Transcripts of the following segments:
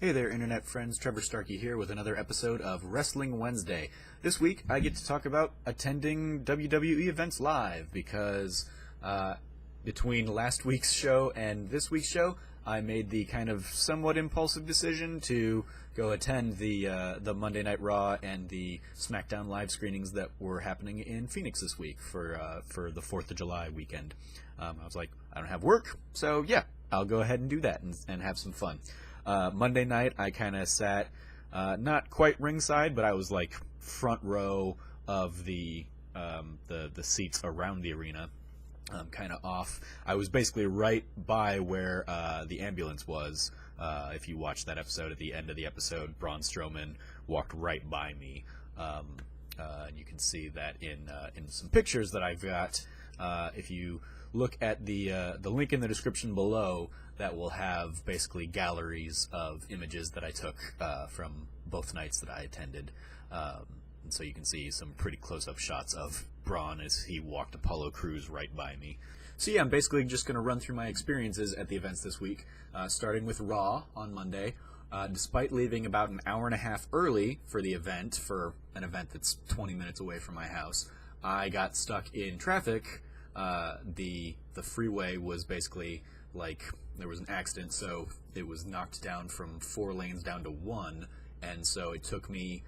Hey there, internet friends. Trevor Starkey here with another episode of Wrestling Wednesday. This week, I get to talk about attending WWE events live because between last week's show and this week's show, I made the kind of somewhat impulsive decision to go attend the Monday Night Raw and the SmackDown live screenings that were happening in Phoenix this week for the 4th of July weekend. I was like, I don't have work, so yeah, I'll go ahead and do that and have some fun. Monday night, I kind of sat, not quite ringside, but I was like front row of the seats around the arena, kind of off. I was basically right by where the ambulance was. If you watch that episode, at the end of the episode, Braun Strowman walked right by me, and you can see that in some pictures that I've got. If you look at the link in the description below, that will have basically galleries of images that I took from both nights that I attended. And so you can see some pretty close-up shots of Braun as he walked Apollo Crews right by me. So yeah, I'm basically just going to run through my experiences at the events this week, starting with Raw on Monday. Despite leaving about an hour and a half early for the event, for an event that's 20 minutes away from my house, I got stuck in traffic. The freeway was basically like there was an accident, so it was knocked down from 4 lanes down to 1, and so it took me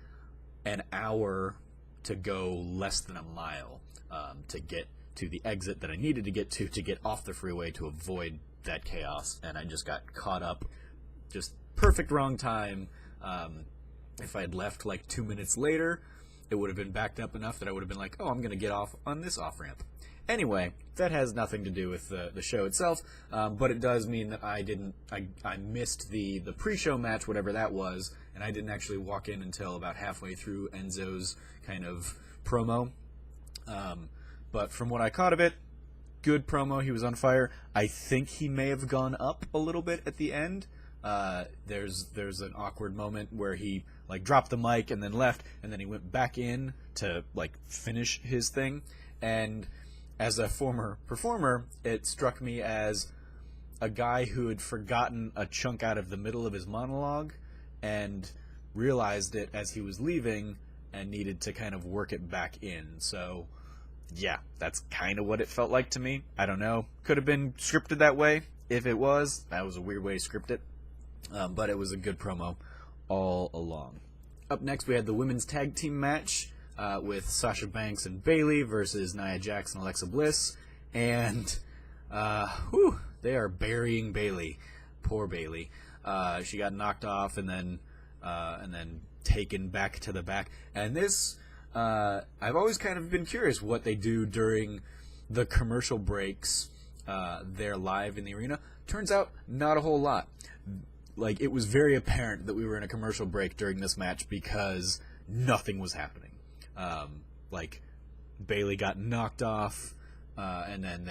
an hour to go less than a mile to get to the exit that I needed to get off the freeway to avoid that chaos, and I just got caught up, just perfect wrong time. If I had left like 2 minutes later, it would have been backed up enough that I would have been like, oh, I'm going to get off on this off-ramp. Anyway, that has nothing to do with the show itself, but it does mean that I missed the pre-show match, whatever that was, and I didn't actually walk in until about halfway through Enzo's kind of promo. But from what I caught of it, good promo. He was on fire. I think he may have gone up a little bit at the end. There's an awkward moment where he like dropped the mic and then left, and then he went back in to like finish his thing. And as a former performer, it struck me as a guy who had forgotten a chunk out of the middle of his monologue and realized it as he was leaving and needed to kind of work it back in. So yeah, that's kind of what it felt like to me. I don't know. Could have been scripted that way. If it was, that was a weird way to script it. But it was a good promo all along. Up next, we had the women's tag team match with Sasha Banks and Bayley versus Nia Jax and Alexa Bliss. And they are burying Bayley. Poor Bayley. She got knocked off and then taken back to the back. And this, I've always kind of been curious what they do during the commercial breaks. They're live in the arena. Turns out, not a whole lot. Like, it was very apparent that we were in a commercial break during this match because nothing was happening. Like, Bayley got knocked off, and then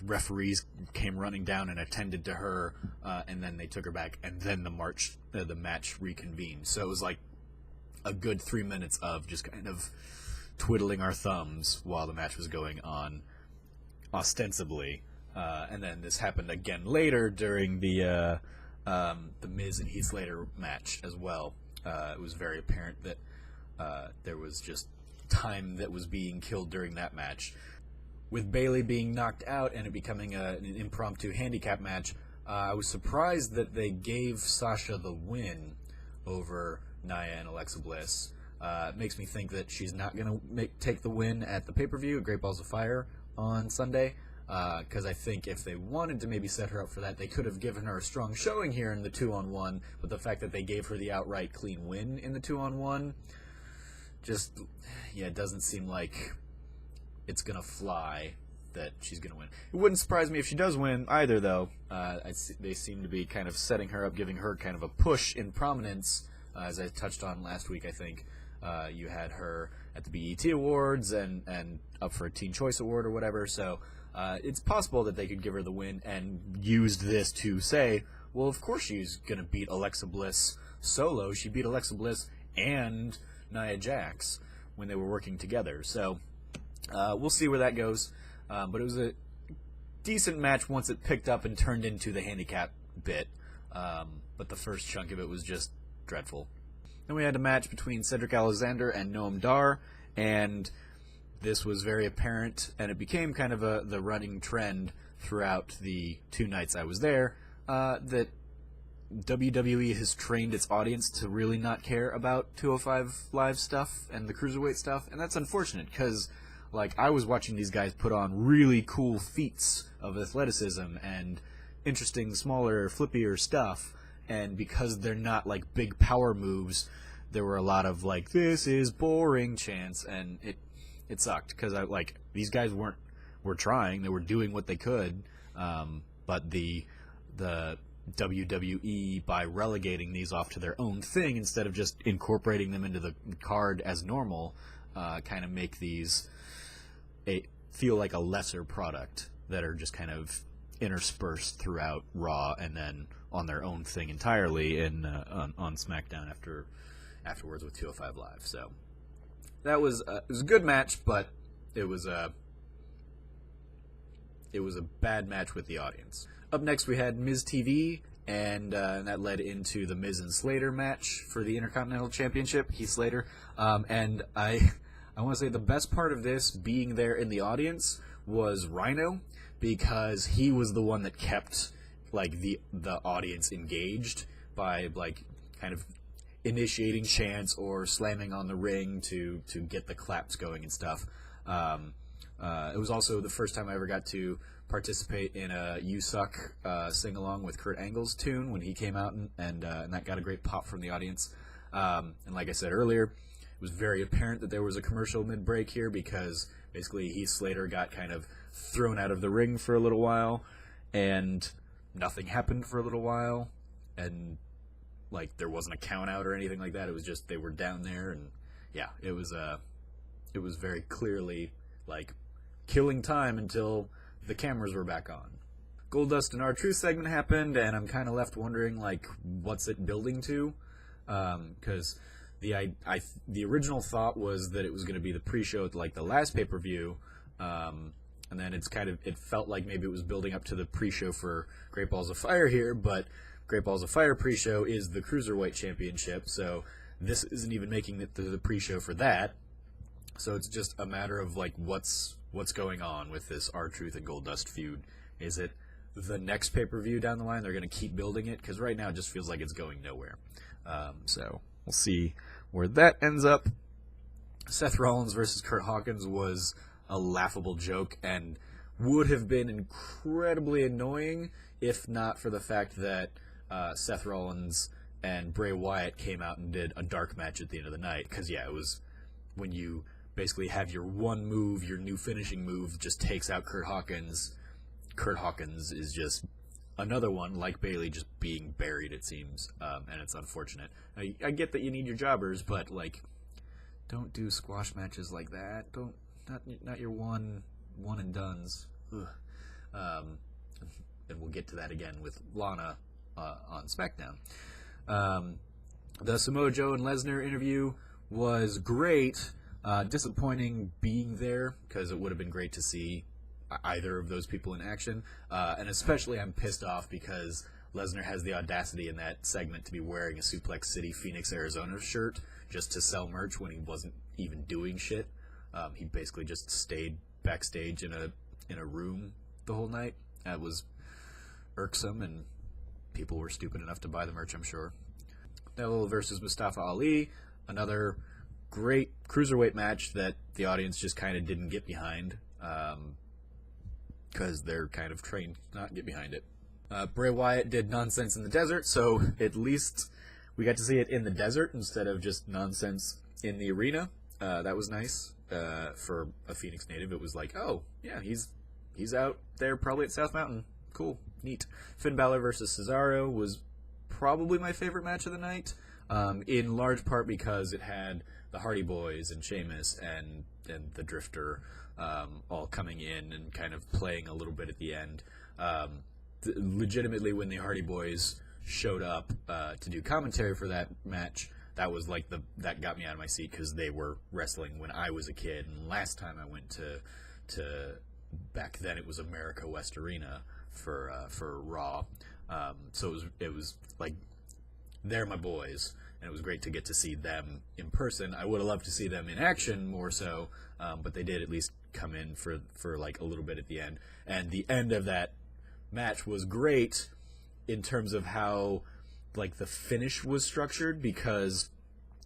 referees came running down and attended to her, and then they took her back, and then the match reconvened. So it was like a good 3 minutes of just kind of twiddling our thumbs while the match was going on, ostensibly. And then this happened again later during the Miz and Heath Slater match as well. It was very apparent that there was just time that was being killed during that match. With Bayley being knocked out and it becoming an impromptu handicap match, I was surprised that they gave Sasha the win over Nia and Alexa Bliss. It makes me think that she's not going to take the win at the pay-per-view, Great Balls of Fire, on Sunday. Because I think if they wanted to maybe set her up for that, they could have given her a strong showing here in the 2-on-1, but the fact that they gave her the outright clean win in the 2-on-1, just, yeah, it doesn't seem like it's going to fly that she's going to win. It wouldn't surprise me if she does win either, though. They seem to be kind of setting her up, giving her kind of a push in prominence, as I touched on last week, I think. You had her at the BET Awards and up for a Teen Choice Award or whatever, so it's possible that they could give her the win and used this to say, well, of course she's going to beat Alexa Bliss solo. She beat Alexa Bliss and Nia Jax when they were working together. So we'll see where that goes. But it was a decent match once it picked up and turned into the handicap bit. but the first chunk of it was just dreadful. Then we had a match between Cedric Alexander and Nam Dar, and this was very apparent, and it became kind of the running trend throughout the 2 nights I was there, that WWE has trained its audience to really not care about 205 Live stuff and the Cruiserweight stuff, and that's unfortunate, because I was watching these guys put on really cool feats of athleticism and interesting, smaller, flippier stuff, and because they're not big power moves, there were a lot of this is boring chants, and it sucked, because these guys were trying, they were doing what they could, but the WWE, by relegating these off to their own thing instead of just incorporating them into the card as normal, kind of make these feel like a lesser product that are just kind of interspersed throughout Raw and then on their own thing entirely on SmackDown afterwards with 205 Live. So that was it was a good match, but it was a bad match with the audience. Up next, we had Miz TV, and that led into the Miz and Slater match for the Intercontinental Championship, Heath Slater. And I want to say the best part of this, being there in the audience, was Rhino, because he was the one that kept the audience engaged by kind of initiating chants or slamming on the ring to get the claps going and stuff. It was also the first time I ever got to participate in a You Suck sing-along with Kurt Angle's tune when he came out, and that got a great pop from the audience. And like I said earlier, it was very apparent that there was a commercial mid-break here, because basically Heath Slater got kind of thrown out of the ring for a little while, and nothing happened for a little while, and there wasn't a count out or anything like that. It was just they were down there, and yeah, it was very clearly killing time until the cameras were back on. Goldust and R-Truth segment happened, and I'm kind of left wondering what's it building to, because the original thought was that it was going to be the pre-show at the last pay-per-view, and then it felt like maybe it was building up to the pre-show for Great Balls of Fire here, but Great Balls of Fire pre-show is the Cruiserweight Championship, so this isn't even making it to the pre-show for that. So it's just a matter of what's going on with this R-Truth and Goldust feud. Is it the next pay-per-view down the line? They're going to keep building it, because right now it just feels like it's going nowhere. So we'll see where that ends up. Seth Rollins versus Curt Hawkins was a laughable joke and would have been incredibly annoying if not for the fact that Seth Rollins and Bray Wyatt came out and did a dark match at the end of the night. Because yeah, it was when you basically have your one move, your new finishing move, just takes out Curt Hawkins. Curt Hawkins is just another one, like Bayley, just being buried, it seems, and it's unfortunate. I get that you need your jobbers, but, don't do squash matches like that. Not your one and dones. And we'll get to that again with Lana on SmackDown. The Samoa Joe and Lesnar interview was great. Disappointing being there, because it would have been great to see either of those people in action. And especially I'm pissed off because Lesnar has the audacity in that segment to be wearing a Suplex City, Phoenix, Arizona shirt just to sell merch when he wasn't even doing shit. He basically just stayed backstage in a room the whole night. That was irksome, and people were stupid enough to buy the merch, I'm sure. Neville versus Mustafa Ali, another great cruiserweight match that the audience just kind of didn't get behind, because they're kind of trained to not get behind it. Bray Wyatt did Nonsense in the Desert, so at least we got to see it in the desert instead of just nonsense in the arena. That was nice. For a Phoenix native, it was like, oh, yeah, he's out there probably at South Mountain. Cool, neat. Finn Balor versus Cesaro was probably my favorite match of the night, in large part because it had the Hardy Boys and Sheamus and the Drifter all coming in and kind of playing a little bit at the end. Legitimately, when the Hardy Boys showed up to do commentary for that match, that was that got me out of my seat, because they were wrestling when I was a kid, and last time I went to back then it was America West Arena for Raw, so it was like they're my boys. And it was great to get to see them in person. I would have loved to see them in action more so, but they did at least come in for like a little bit at the end. And the end of that match was great in terms of how like the finish was structured, because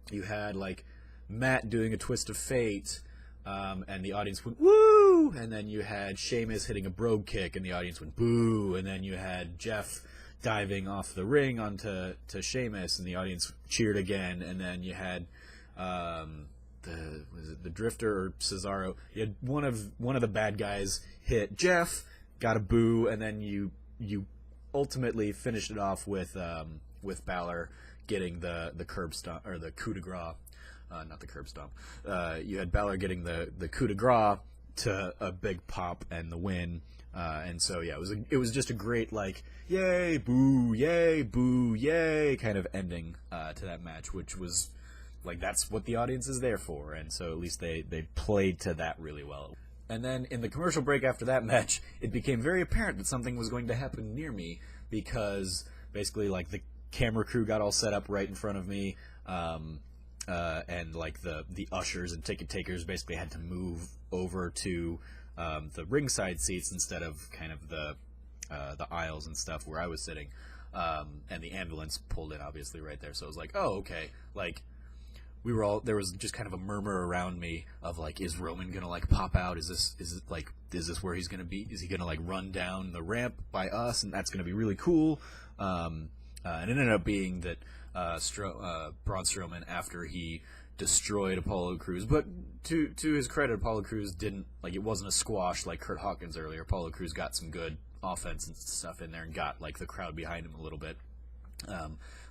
you had like Matt doing a twist of fate, and the audience went woo, and then you had Sheamus hitting a brogue kick and the audience went boo, and then you had Jeff diving off the ring onto Sheamus and the audience cheered again, and then you had the Drifter or Cesaro. You had one of the bad guys hit Jeff, got a boo, and then you ultimately finished it off with Balor getting the curb stomp, or the coup de grace, not the curb stomp. You had Balor getting the coup de grace to a big pop and the win. And so yeah, it was just a great like yay boo yay kind of ending to that match, which was like that's what the audience is there for, and so at least they played to that really well. And then in the commercial break after that match, it became very apparent that something was going to happen near me, because basically like the camera crew got all set up right in front of me, and like the ushers and ticket takers basically had to move over to the ringside seats instead of kind of the aisles and stuff where I was sitting, and the ambulance pulled in obviously right there. So I was like, oh okay, like there was just kind of a murmur around me of like, is Roman gonna like pop out? Is this where he's gonna be? Is he gonna like run down the ramp by us? And that's gonna be really cool. And it ended up being that Braun Strowman, after he destroyed Apollo Crews, but to his credit, Apollo Crews didn't, like, it wasn't a squash like Curt Hawkins earlier. Apollo Crews got some good offense and stuff in there and got like the crowd behind him a little bit.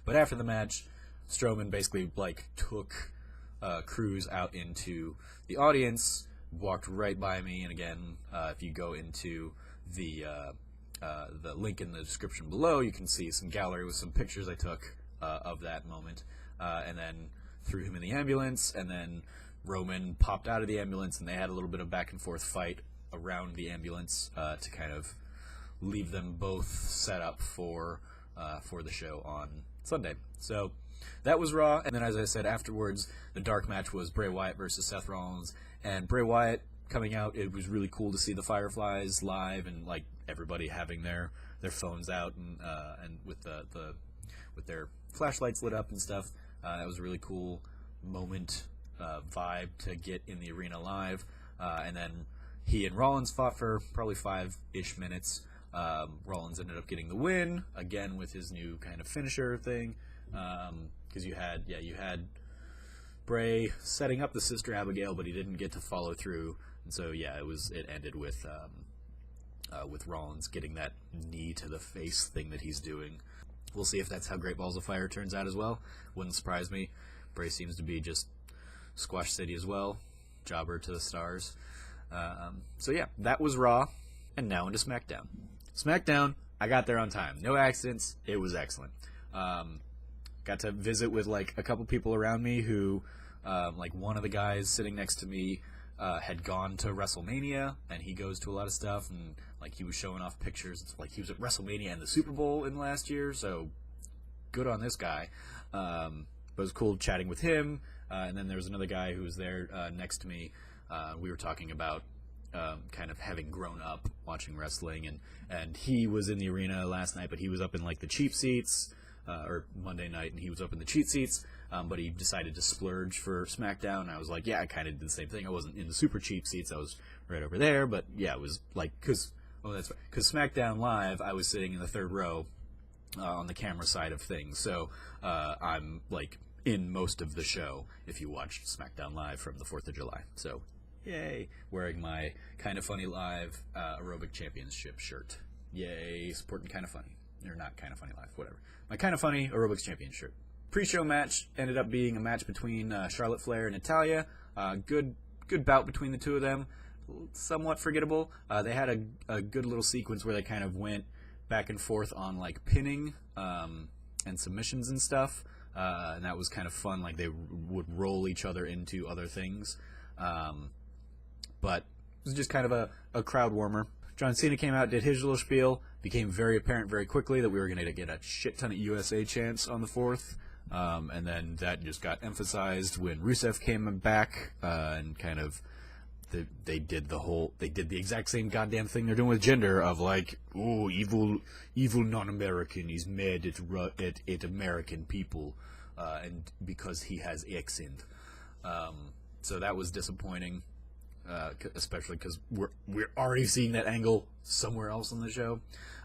But after the match, Strowman basically like took Crews out into the audience, walked right by me, and again, if you go into the link in the description below, you can see some gallery with some pictures I took of that moment, and then threw him in the ambulance, and then Roman popped out of the ambulance, and they had a little bit of back and forth fight around the ambulance to kind of leave them both set up for the show on Sunday. So that was Raw, and then as I said afterwards, the dark match was Bray Wyatt versus Seth Rollins, and Bray Wyatt coming out, it was really cool to see the Fireflies live, and like everybody having their phones out and with with their flashlights lit up and stuff. That was a really cool moment, vibe to get in the arena live. And then he and Rollins fought for probably 5-ish minutes. Rollins ended up getting the win, again with his new kind of finisher thing. Because you had Bray setting up the Sister Abigail, but he didn't get to follow through. And so yeah, it ended with Rollins getting that knee to the face thing that he's doing. We'll see if that's how Great Balls of Fire turns out as well. Wouldn't surprise me. Bray seems to be just Squash City as well. Jobber to the stars. So yeah, that was Raw. And now into SmackDown. SmackDown, I got there on time. No accidents. It was excellent. Got to visit with like a couple people around me who, like one of the guys sitting next to me had gone to WrestleMania, and he goes to a lot of stuff, and like he was showing off pictures. It's like he was at WrestleMania and the Super Bowl in last year, so good on this guy. But it was cool chatting with him, and then there was another guy who was there next to me. We were talking about kind of having grown up watching wrestling, and he was in the arena last night, but he was up in like the cheap seats, or Monday night, and he was up in the cheap seats. But he decided to splurge for SmackDown. And I was like, yeah, I kind of did the same thing. I wasn't in the super cheap seats. I was right over there. But yeah, it was like, because SmackDown Live, I was sitting in the third row on the camera side of things. So I'm like in most of the show if you watched SmackDown Live from the 4th of July. So yay, wearing my Kind of Funny Live Aerobic Championship shirt. Yay, supporting Kind of Funny. Or not Kind of Funny Live, whatever. My Kind of Funny Aerobics Champion shirt. Pre-show match ended up being a match between Charlotte Flair and Natalya. Good bout between the two of them. Somewhat forgettable. They had a good little sequence where they kind of went back and forth on like pinning and submissions and stuff. And that was kind of fun. Like they would roll each other into other things. But it was just kind of a crowd warmer. John Cena came out, did his little spiel. Became very apparent very quickly that we were going to get a shit ton of USA chants on the 4th. And then that just got emphasized when Rusev came back, and kind of they did the exact same goddamn thing they're doing with gender of like, oh, evil non-American, he's mad at American people, and because he has accent. So that was disappointing, especially because we're already seeing that angle somewhere else on the show.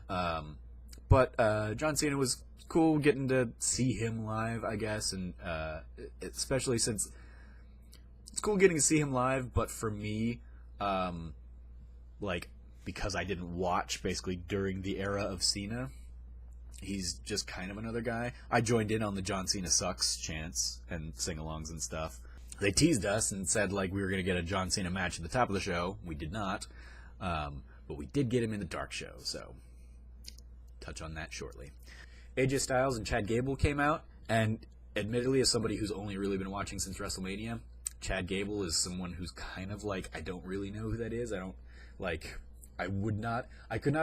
But John Cena was cool getting to see him live, I guess, and especially since it's cool getting to see him live. But for me, like, because I didn't watch basically during the era of Cena, he's just kind of another guy. I joined in on the John Cena sucks chants and sing-alongs and stuff. They teased us and said like we were going to get a John Cena match at the top of the show. We did not, but we did get him in the dark show, so touch on that shortly. AJ Styles and Chad Gable came out, and admittedly, as somebody who's only really been watching since WrestleMania, Chad Gable is someone who's kind of like, I don't really know who that is. I could not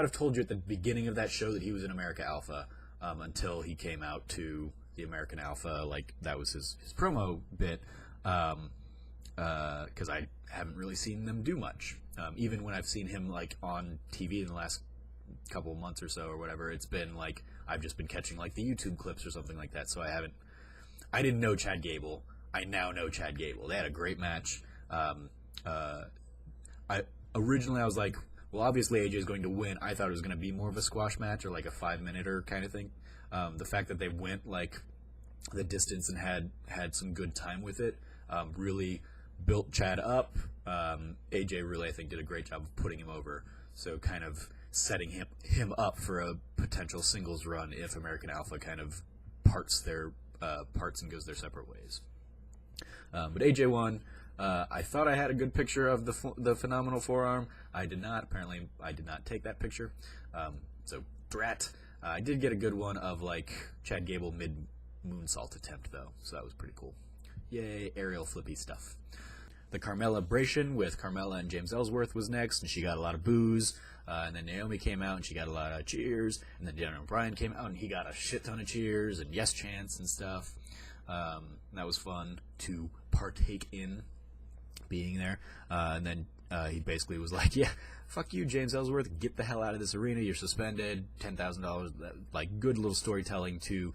have told you at the beginning of that show that he was in America Alpha, until he came out to the American Alpha, like that was his promo bit, because I haven't really seen them do much. Even when I've seen him like on TV in the last couple of months or so or whatever, it's been like I've just been catching like the YouTube clips or something like that, so I didn't know Chad Gable. I now know Chad Gable. They had a great match. Originally I was like, well, obviously AJ is going to win. I thought it was going to be more of a squash match or like a 5-minute kind of thing. The fact that they went like the distance and had some good time with it really built Chad up. AJ really, I think, did a great job of putting him over, so kind of setting him up for a potential singles run if American Alpha kind of parts and goes their separate ways. But AJ won. I thought I had a good picture of the phenomenal forearm. I did not. Apparently, I did not take that picture. So, drat. I did get a good one of, like, Chad Gable mid-moonsault attempt, though. So that was pretty cool. Yay, aerial flippy stuff. The Carmella-bration with Carmella and James Ellsworth was next, and she got a lot of boos. And then Naomi came out, and she got a lot of cheers. And then Daniel Bryan came out, and he got a shit ton of cheers and yes chants and stuff. That was fun to partake in being there. And then he basically was like, yeah, fuck you, James Ellsworth. Get the hell out of this arena. You're suspended. $10,000. Like, good little storytelling to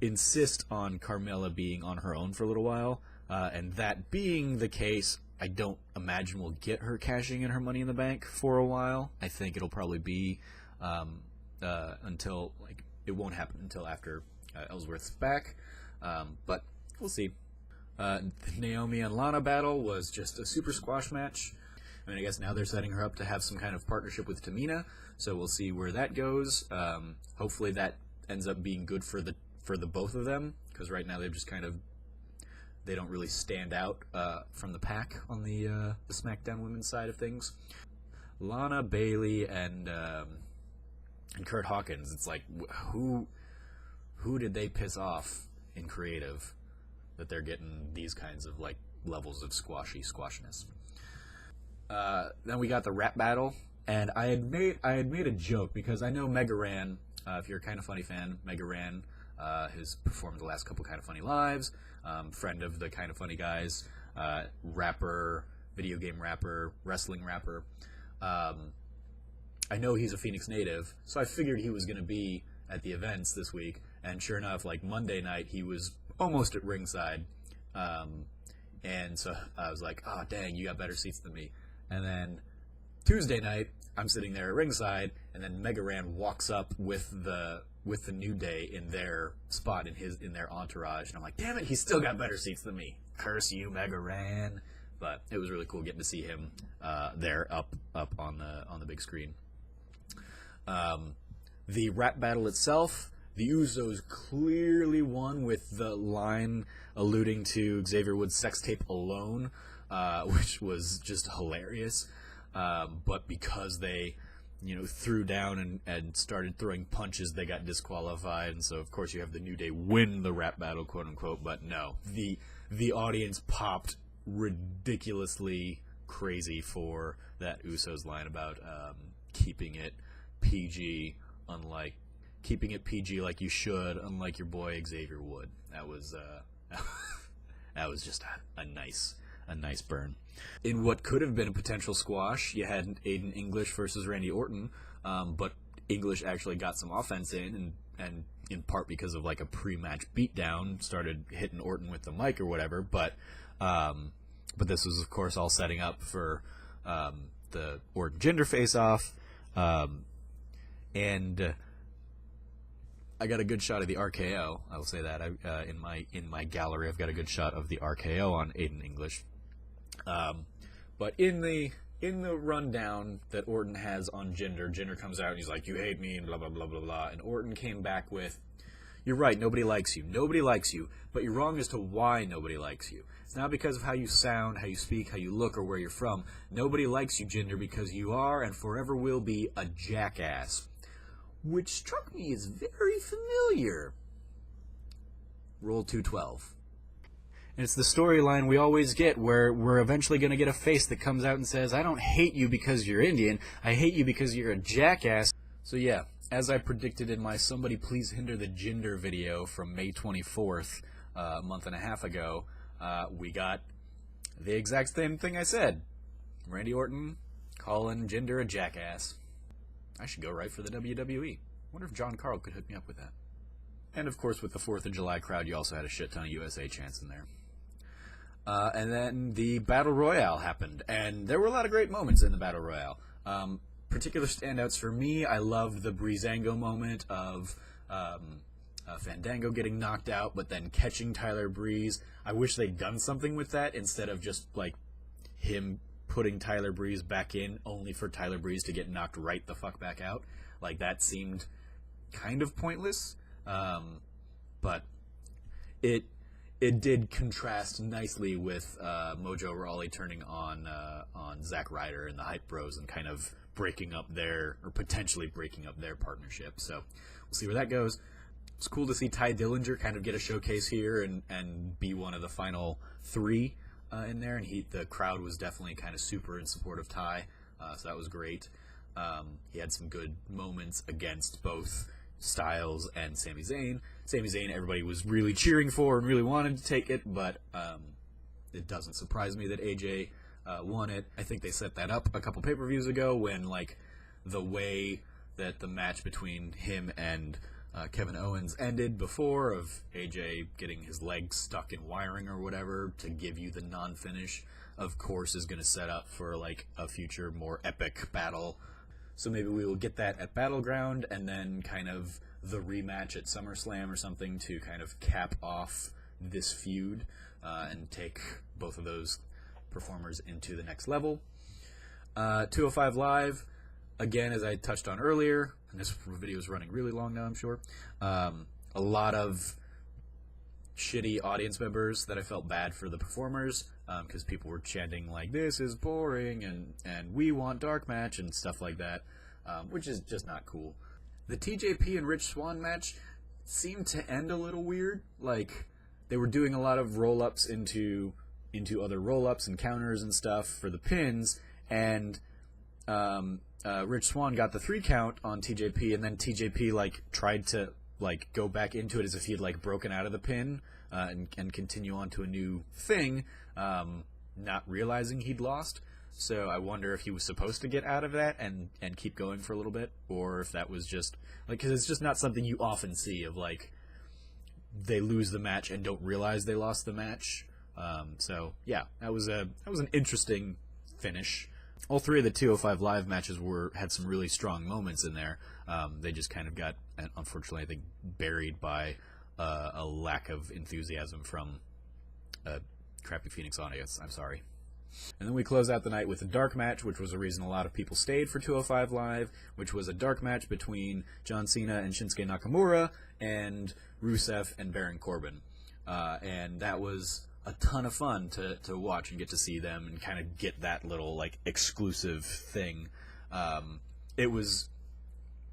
insist on Carmella being on her own for a little while. And that being the case, I don't imagine we'll get her cashing in her Money in the Bank for a while. I think it'll probably be until, like, it won't happen until after Ellsworth's back. But we'll see. The Naomi and Lana battle was just a super squash match. I mean, I guess now they're setting her up to have some kind of partnership with Tamina, so we'll see where that goes. Hopefully that ends up being good for the both of them, because right now they've just kind of, they don't really stand out from the pack on the SmackDown women's side of things. Lana, Bayley, and Curt Hawkins. It's like, who did they piss off in creative that they're getting these kinds of like levels of squashiness? Then we got the rap battle, and I had made a joke because I know Mega Ran. If you're a Kind of Funny fan, Mega Ran has performed the last couple Kind of Funny lives. Friend of the Kind of Funny guys, rapper, video game rapper, wrestling rapper. I know he's a Phoenix native, so I figured he was going to be at the events this week. And sure enough, like Monday night, he was almost at ringside. And so I was like, oh, dang, you got better seats than me. And then Tuesday night, I'm sitting there at ringside, and then Mega Ran walks up with the New Day in their spot in their entourage, and I'm like, damn it, he's still got better seats than me. Curse you, Mega Ran. But it was really cool getting to see him there up on the big screen. The rap battle itself, the Usos clearly won with the line alluding to Xavier Woods' sex tape alone, which was just hilarious. But because they, threw down and started throwing punches, they got disqualified. And so, of course, you have the New Day win the rap battle, quote unquote. But no, the audience popped ridiculously crazy for that Usos line about keeping it PG, keeping it PG like you should, unlike your boy Xavier Wood. That was that was just a nice burn. In what could have been a potential squash, you had Aiden English versus Randy Orton, but English actually got some offense in, and in part because of like a pre-match beatdown, started hitting Orton with the mic or whatever. But this was, of course, all setting up for the Orton Jinder face-off, and I got a good shot of the RKO. I will say that in my gallery, I've got a good shot of the RKO on Aiden English. But in the rundown that Orton has on Jinder comes out and he's like, "You hate me," and blah blah blah blah blah. And Orton came back with, "You're right. Nobody likes you. Nobody likes you. But you're wrong as to why nobody likes you. It's not because of how you sound, how you speak, how you look, or where you're from. Nobody likes you, Jinder, because you are and forever will be a jackass." Which struck me as very familiar. Roll 212. And it's the storyline we always get where we're eventually going to get a face that comes out and says, "I don't hate you because you're Indian. I hate you because you're a jackass." So yeah, as I predicted in my Somebody Please Hinder the Jinder video from May 24th, a month and a half ago, we got the exact same thing I said. Randy Orton calling Jinder a jackass. I should go right for the WWE. Wonder if John Carl could hook me up with that. And of course, with the 4th of July crowd, you also had a shit ton of USA chants in there. And then the Battle Royale happened, and there were a lot of great moments in the Battle Royale. Particular standouts for me, I loved the Breezango moment of Fandango getting knocked out, but then catching Tyler Breeze. I wish they'd done something with that instead of just, like, him putting Tyler Breeze back in only for Tyler Breeze to get knocked right the fuck back out. Like, that seemed kind of pointless, but it did contrast nicely with Mojo Rawley turning on Zack Ryder and the Hype Bros and kind of potentially breaking up their partnership. So we'll see where that goes. It's cool to see Ty Dillinger kind of get a showcase here and be one of the final 3 in there, and the crowd was definitely kind of super in support of Ty, so that was great. He had some good moments against both Styles and Sami Zayn. Sami Zayn, everybody was really cheering for and really wanted to take it, but it doesn't surprise me that AJ won it. I think they set that up a couple pay-per-views ago when, like, the way that the match between him and Kevin Owens ended before, of AJ getting his legs stuck in wiring or whatever to give you the non-finish, of course, is going to set up for, like, a future more epic battle. So maybe we will get that at Battleground, and then kind of the rematch at SummerSlam or something to kind of cap off this feud and take both of those performers into the next level. 205 Live, again, as I touched on earlier, and this video is running really long now, I'm sure, a lot of shitty audience members that I felt bad for the performers, because people were chanting, like, "This is boring," and "We want dark match," and stuff like that, which is just not cool. The TJP and Rich Swan match seemed to end a little weird. Like, they were doing a lot of roll-ups into other roll-ups and counters and stuff for the pins, and Rich Swan got the 3 count on TJP, and then TJP, like, tried to, like, go back into it as if he had, like, broken out of the pin and continue on to a new thing, not realizing he'd lost. So I wonder if he was supposed to get out of that and keep going for a little bit, or if that was just, like, because it's just not something you often see of, like, they lose the match and don't realize they lost the match. So yeah, that was an interesting finish. All 3 of the 205 Live matches had some really strong moments in there. They just kind of got, unfortunately, I think, buried by a lack of enthusiasm from a crappy Phoenix audience. I'm sorry. And then we close out the night with a dark match, which was a reason a lot of people stayed for 205 Live, which was a dark match between John Cena and Shinsuke Nakamura and Rusev and Baron Corbin. And that was a ton of fun to watch and get to see them and kind of get that little, like, exclusive thing. It was,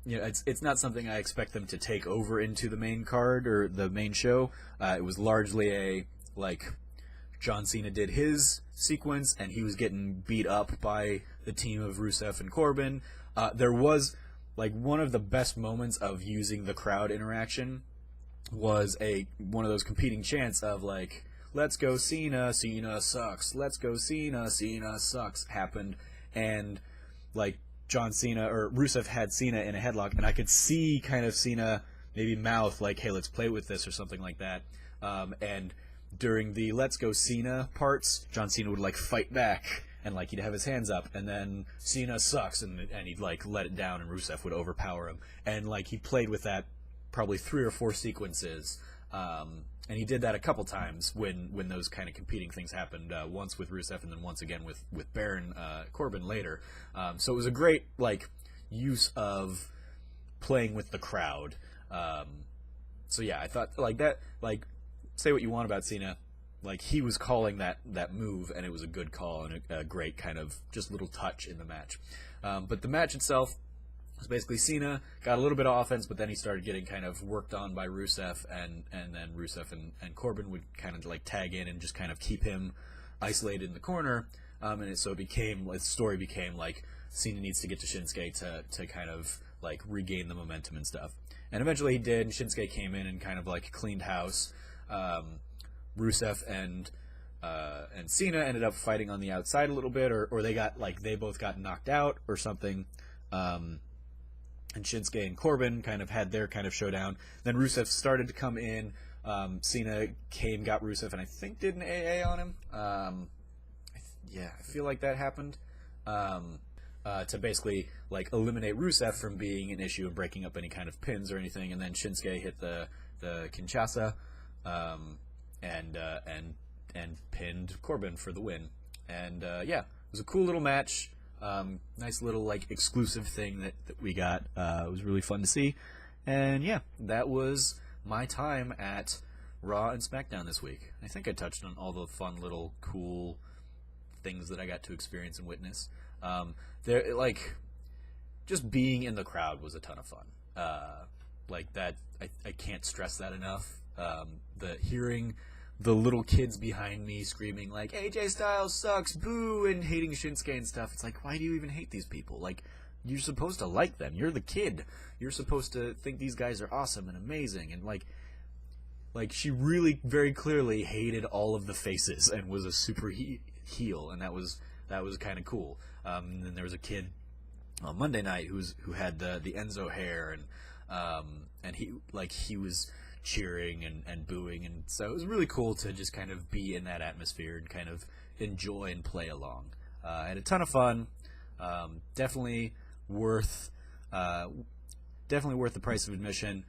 you know, it's not something I expect them to take over into the main card or the main show. It was largely a, like, John Cena did his sequence, and he was getting beat up by the team of Rusev and Corbin. There was, like, one of the best moments of using the crowd interaction was one of those competing chants of, like, let's go Cena, Cena sucks, let's go Cena, Cena sucks, happened, and, like, John Cena, or Rusev had Cena in a headlock, and I could see kind of Cena maybe mouth, like, hey, let's play with this, or something like that, and during the let's go Cena parts, John Cena would, like, fight back, and, like, he'd have his hands up, and then Cena sucks, and he'd, like, let it down, and Rusev would overpower him. And, like, he played with that probably 3 or 4 sequences, and he did that a couple times when those kind of competing things happened, once with Rusev, and then once again with Baron Corbin later. So it was a great, like, use of playing with the crowd. So yeah, I thought, like, that, like, say what you want about Cena, like, he was calling that move, and it was a good call and a great kind of just little touch in the match. But the match itself was basically Cena got a little bit of offense, but then he started getting kind of worked on by Rusev, and then Rusev and Corbin would kind of, like, tag in and just kind of keep him isolated in the corner. So the story became, like, Cena needs to get to Shinsuke to kind of, like, regain the momentum and stuff. And eventually he did, and Shinsuke came in and kind of, like, cleaned house. Rusev and Cena ended up fighting on the outside a little bit, or they both got knocked out or something. And Shinsuke and Corbin kind of had their kind of showdown. Then Rusev started to come in. Cena got Rusev, and I think did an AA on him. I feel like that happened. To basically, like, eliminate Rusev from being an issue and breaking up any kind of pins or anything. And then Shinsuke hit the Kinshasa, and pinned Corbin for the win. And it was a cool little match. Nice little, like, exclusive thing that we got. It was really fun to see. And yeah, that was my time at Raw and Smackdown this week. I think I touched on all the fun little cool things that I got to experience and witness. Just being in the crowd was a ton of fun. Like that, I can't stress that enough. Hearing the little kids behind me screaming, like, AJ Styles sucks, boo, and hating Shinsuke and stuff. It's like, why do you even hate these people? Like, you're supposed to like them. You're the kid. You're supposed to think these guys are awesome and amazing. And, like she really very clearly hated all of the faces and was a super heel, and that was kind of cool. And then there was a kid on Monday night who had the Enzo hair, and he was cheering and booing, and so it was really cool to just kind of be in that atmosphere and kind of enjoy and play along. I had a ton of fun. Definitely worth the price of admission.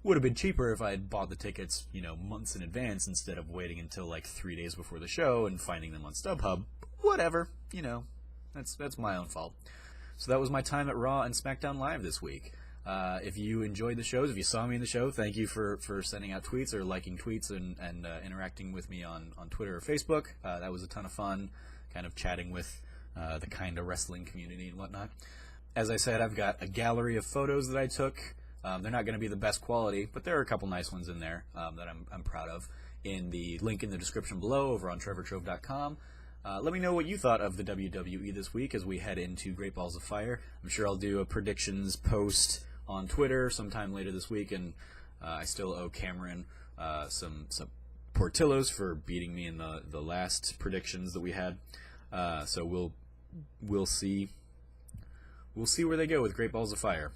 Would have been cheaper if I had bought the tickets, months in advance instead of waiting until, like, 3 days before the show and finding them on StubHub. Whatever, that's my own fault. So that was my time at Raw and SmackDown Live this week. If you enjoyed the shows, if you saw me in the show, thank you for sending out tweets or liking tweets and interacting with me on Twitter or Facebook. That was a ton of fun, kind of chatting with the kind of wrestling community and whatnot. As I said, I've got a gallery of photos that I took. They're not going to be the best quality, but there are a couple nice ones in there that I'm proud of. In the link in the description below over on trevortrove.com. Let me know what you thought of the WWE this week as we head into Great Balls of Fire. I'm sure I'll do a predictions post on Twitter sometime later this week, and I still owe Cameron some Portillos for beating me in the last predictions that we had. So we'll see where they go with Great Balls of Fire.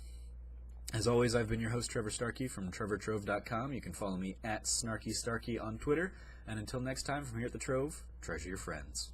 As always, I've been your host, Trevor Starkey from trevortrove.com. You can follow me at SnarkyStarkey on Twitter. And until next time, from here at the Trove, treasure your friends.